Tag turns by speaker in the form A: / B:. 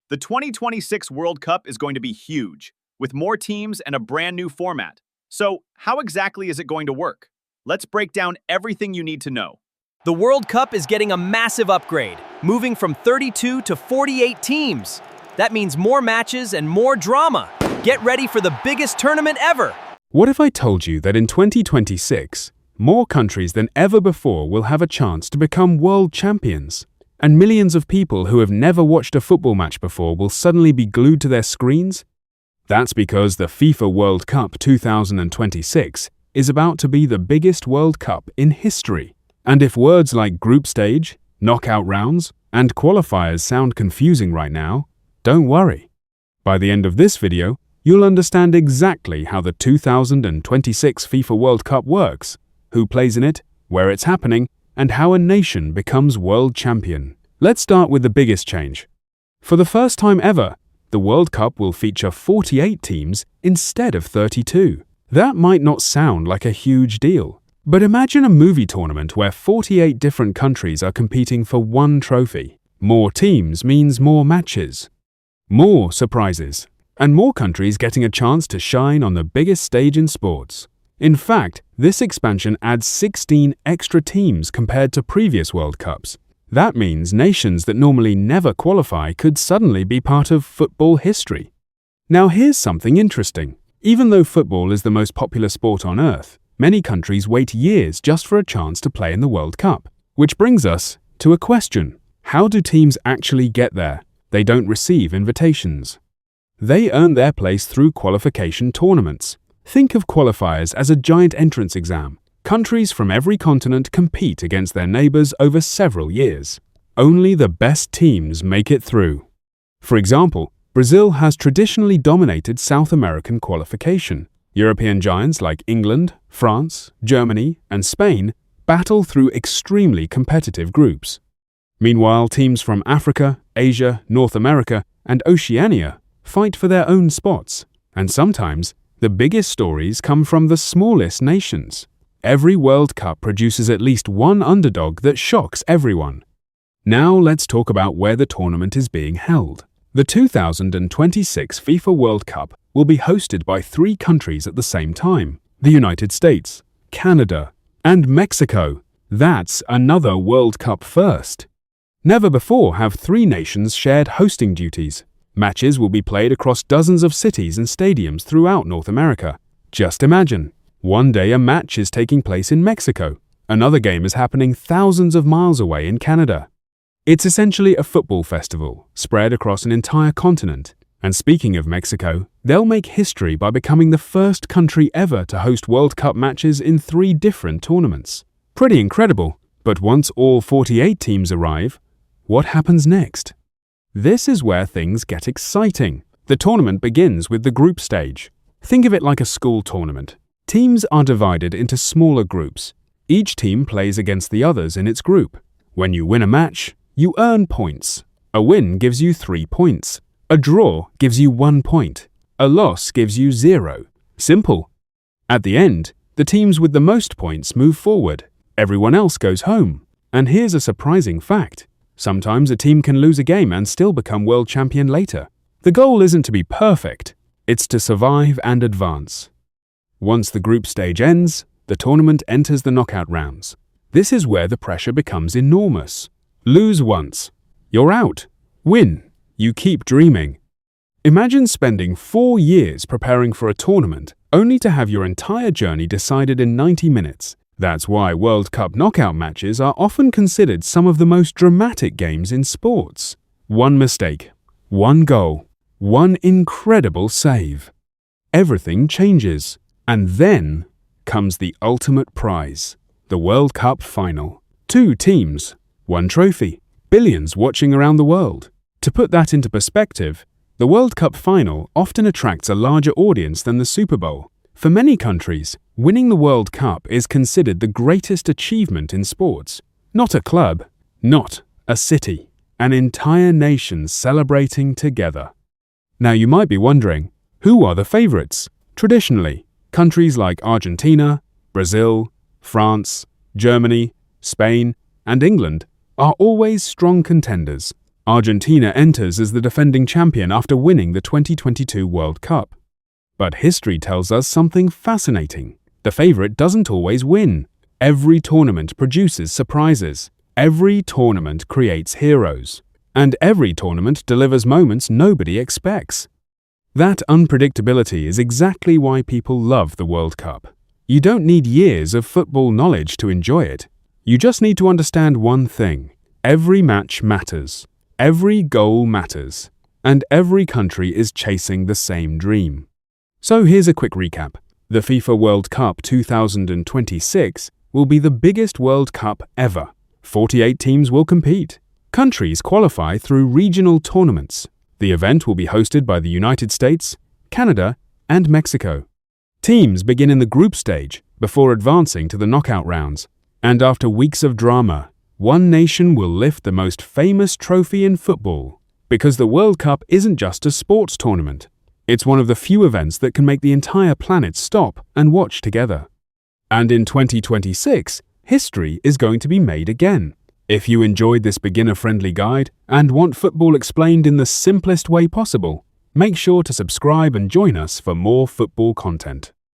A: The 2026 World Cup is going to be huge, with more teams and a brand new format. So, how exactly is it going to work? Let's break down everything you need to know.
B: The World Cup is getting a massive upgrade, moving from 32 to 48 teams. That means more matches and more drama. Get ready for the biggest tournament ever.
C: What if I told you that in 2026, more countries than ever before will have a chance to become world champions? And millions of people who have never watched a football match before will suddenly be glued to their screens? That's because the FIFA World Cup 2026 is about to be the biggest World Cup in history. And if words like group stage, knockout rounds, and qualifiers sound confusing right now, don't worry. By the end of this video, you'll understand exactly how the 2026 FIFA World Cup works, who plays in it, where it's happening, and how a nation becomes world champion. Let's start with the biggest change. For the first time ever, the World Cup will feature 48 teams instead of 32. That might not sound like a huge deal, but imagine a movie tournament where 48 different countries are competing for one trophy. More teams means more matches, more surprises, and more countries getting a chance to shine on the biggest stage in sports. In fact, this expansion adds 16 extra teams compared to previous World Cups. That means nations that normally never qualify could suddenly be part of football history. Now here's something interesting. Even though football is the most popular sport on Earth, many countries wait years just for a chance to play in the World Cup. Which brings us to a question. How do teams actually get there? They don't receive invitations. They earn their place through qualification tournaments. Think of qualifiers as a giant entrance exam. Countries from every continent compete against their neighbors over several years. Only the best teams make it through. For example, Brazil has traditionally dominated South American qualification. European giants like England, France, Germany, and Spain battle through extremely competitive groups. Meanwhile, teams from Africa, Asia, North America, and Oceania fight for their own spots. And sometimes, the biggest stories come from the smallest nations. Every World Cup produces at least one underdog that shocks everyone. Now let's talk about where the tournament is being held. The 2026 FIFA World Cup will be hosted by 3 countries at the same time: the United States, Canada, and Mexico. That's another World Cup first. Never before have 3 nations shared hosting duties. Matches will be played across dozens of cities and stadiums throughout North America. Just imagine, one day a match is taking place in Mexico. Another game is happening thousands of miles away in Canada. It's essentially a football festival, spread across an entire continent. And speaking of Mexico, they'll make history by becoming the first country ever to host World Cup matches in 3 different tournaments. Pretty incredible, but once all 48 teams arrive, what happens next? This is where things get exciting. The tournament begins with the group stage. Think of it like a school tournament. Teams are divided into smaller groups. Each team plays against the others in its group. When you win a match, you earn points. A win gives you 3 points. A draw gives you 1 point. A loss gives you 0. Simple. At the end, the teams with the most points move forward. Everyone else goes home. And here's a surprising fact. Sometimes a team can lose a game and still become world champion later. The goal isn't to be perfect, it's to survive and advance. Once the group stage ends, the tournament enters the knockout rounds. This is where the pressure becomes enormous. Lose once, you're out. Win, you keep dreaming. Imagine spending 4 years preparing for a tournament, only to have your entire journey decided in 90 minutes. That's why World Cup knockout matches are often considered some of the most dramatic games in sports. One mistake, one goal, one incredible save. Everything changes. And then comes the ultimate prize, the World Cup final. 2 teams, 1 trophy, billions watching around the world. To put that into perspective, the World Cup final often attracts a larger audience than the Super Bowl. For many countries, winning the World Cup is considered the greatest achievement in sports. Not a club, not a city, an entire nation celebrating together. Now you might be wondering, who are the favorites? Traditionally, countries like Argentina, Brazil, France, Germany, Spain, and England are always strong contenders. Argentina enters as the defending champion after winning the 2022 World Cup. But history tells us something fascinating. The favorite doesn't always win. Every tournament produces surprises. Every tournament creates heroes. And every tournament delivers moments nobody expects. That unpredictability is exactly why people love the World Cup. You don't need years of football knowledge to enjoy it. You just need to understand one thing. Every match matters. Every goal matters. And every country is chasing the same dream. So here's a quick recap. The FIFA World Cup 2026 will be the biggest World Cup ever. 48 teams will compete. Countries qualify through regional tournaments. The event will be hosted by the United States, Canada, and Mexico. Teams begin in the group stage before advancing to the knockout rounds. And after weeks of drama, one nation will lift the most famous trophy in football. Because the World Cup isn't just a sports tournament. It's one of the few events that can make the entire planet stop and watch together. And in 2026, history is going to be made again. If you enjoyed this beginner-friendly guide and want football explained in the simplest way possible, make sure to subscribe and join us for more football content.